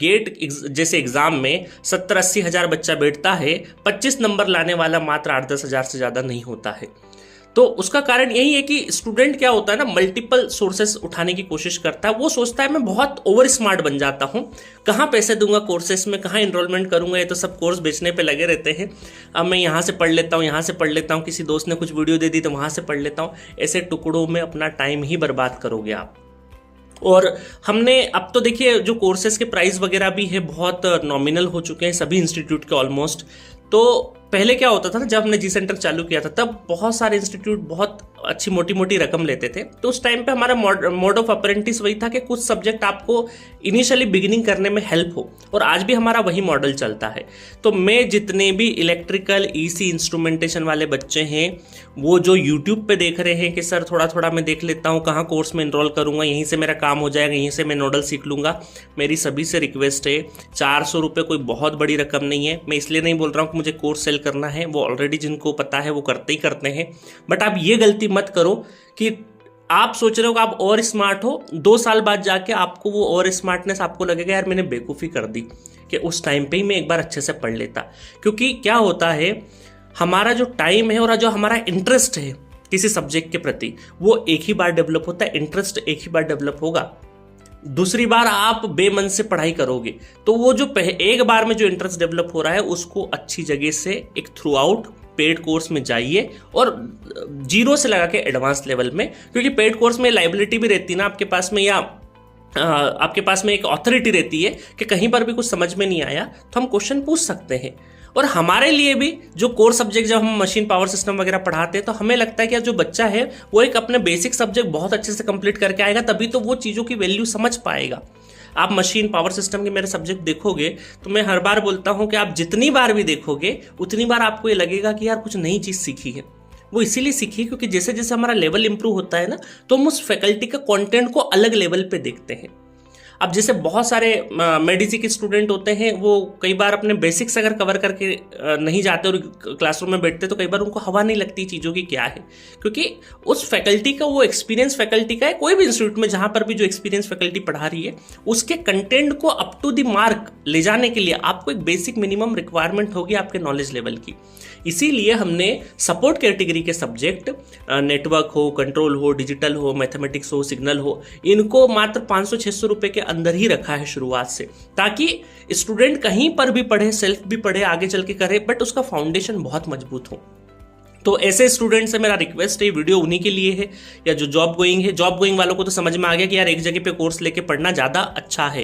जैसे एग्जाम में 70-80 हजार बच्चा बैठता है, 25 नंबर लाने वाला मात्र 8-10 हजार से ज्यादा नहीं होता है। तो उसका कारण यही है कि स्टूडेंट क्या होता है ना, मल्टीपल सोर्सेस उठाने की कोशिश करता है। वो सोचता है मैं बहुत ओवर स्मार्ट बन जाता हूँ, कहाँ पैसे दूंगा कोर्सेस में, कहाँ इनरोलमेंट करूंगा, ये तो सब कोर्स बेचने पे लगे रहते हैं। अब मैं यहाँ से पढ़ लेता हूँ, यहाँ से पढ़ लेता हूँ, किसी दोस्त ने कुछ वीडियो दे दी तो वहाँ से पढ़ लेता हूँ। ऐसे टुकड़ों में अपना टाइम ही बर्बाद करोगे आप। और हमने अब तो देखिए जो कोर्सेज के प्राइस वगैरह भी है बहुत नॉमिनल हो चुके हैं सभी इंस्टीट्यूट के ऑलमोस्ट। तो पहले क्या होता था ना, जब हमने जी सेंटर चालू किया था तब बहुत सारे इंस्टीट्यूट बहुत अच्छी मोटी मोटी रकम लेते थे। तो उस टाइम पे हमारा मोड ऑफ अप्रेंटिस वही था कि कुछ सब्जेक्ट आपको इनिशियली बिगिनिंग करने में हेल्प हो, और आज भी हमारा वही मॉडल चलता है। तो मैं जितने भी इलेक्ट्रिकल ईसी इंस्ट्रूमेंटेशन वाले बच्चे हैं, वो जो यूट्यूब पे देख रहे हैं कि सर थोड़ा थोड़ा मैं देख लेता हूँ, कहाँ कोर्स में इनरोल करूँगा, यहीं से मेरा काम हो जाएगा, यहीं से मैं नोडल सीख लूँगा, मेरी सभी से रिक्वेस्ट है 400 रुपये कोई बहुत बड़ी रकम नहीं है। मैं इसलिए नहीं बोल रहा हूँ कि मुझे कोर्स सेल करना है, वो ऑलरेडी जिनको पता है वो करते ही करते हैं। बट आप ये गलती मत करो कि आप सोच रहे हो कि आप और स्मार्ट हो, 2 साल बाद जाके आपको वो और स्मार्टनेस आपको लगेगा यार मैंने बेवकूफ़ी कर दी कि उस टाइम पे ही मैं एक बार अच्छे से पढ़ लेता। क्योंकि क्या होता है, हमारा जो टाइम है और जो हमारा इंटरेस्ट है किसी सब्जेक्ट के प्रति, वो एक ही बार डेवलप होता है। इंटरेस्ट एक ही बार डेवलप होगा, दूसरी बार आप बेमन से पढ़ाई करोगे तो वो जो एक बार में जो इंटरेस्ट डेवलप हो रहा है उसको अच्छी जगह से एक थ्रू आउट पेड कोर्स में जाइए, और जीरो से लगा के एडवांस लेवल में। क्योंकि पेड कोर्स में लाइबिलिटी भी रहती है ना आपके पास में, या आपके पास में एक ऑथोरिटी रहती है कि कहीं पर भी कुछ समझ में नहीं आया तो हम क्वेश्चन पूछ सकते हैं। और हमारे लिए भी जो कोर सब्जेक्ट जब हम मशीन पावर सिस्टम वगैरह पढ़ाते हैं तो हमें लगता है कि जो बच्चा है वो एक अपने बेसिक सब्जेक्ट बहुत अच्छे से कंप्लीट करके आएगा, तभी तो वो चीज़ों की वैल्यू समझ पाएगा। आप मशीन पावर सिस्टम के मेरे सब्जेक्ट देखोगे तो मैं हर बार बोलता हूँ कि आप जितनी बार भी देखोगे उतनी बार आपको ये लगेगा कि यार कुछ नई चीज़ सीखी है। वो इसीलिए सीखी है क्योंकि जैसे जैसे हमारा लेवल इंप्रूव होता है ना, तो हम उस फैकल्टी का कंटेंट को अलग लेवल पे देखते हैं। अब जैसे बहुत सारे मेडिसी के स्टूडेंट होते हैं, वो कई बार अपने बेसिक्स अगर कवर करके नहीं जाते और क्लासरूम में बैठते तो कई बार उनको हवा नहीं लगती चीज़ों की क्या है, क्योंकि उस फैकल्टी का वो एक्सपीरियंस फैकल्टी का है। कोई भी इंस्टीट्यूट में जहाँ पर भी जो एक्सपीरियंस फैकल्टी पढ़ा रही है उसके कंटेंट को अप टू द मार्क ले जाने के लिए आपको एक बेसिक मिनिमम रिक्वायरमेंट होगी आपके नॉलेज लेवल की। इसीलिए हमने सपोर्ट कैटेगरी के सब्जेक्ट, नेटवर्क हो, कंट्रोल हो, डिजिटल हो, मैथमेटिक्स हो, सिग्नल हो, इनको मात्र 500-600 रुपये के अंदर ही रखा है शुरुआत से, ताकि स्टूडेंट कहीं पर भी पढ़े, सेल्फ भी पढ़े, आगे चल के करे, बट उसका फाउंडेशन बहुत मजबूत हो। तो ऐसे स्टूडेंट से मेरा रिक्वेस्ट है, वीडियो उन्हीं के लिए है, या जो जॉब गोइंग है। जॉब गोइंग वालों को तो समझ में आ गया कि यार एक जगह पे कोर्स लेके पढ़ना ज़्यादा अच्छा है।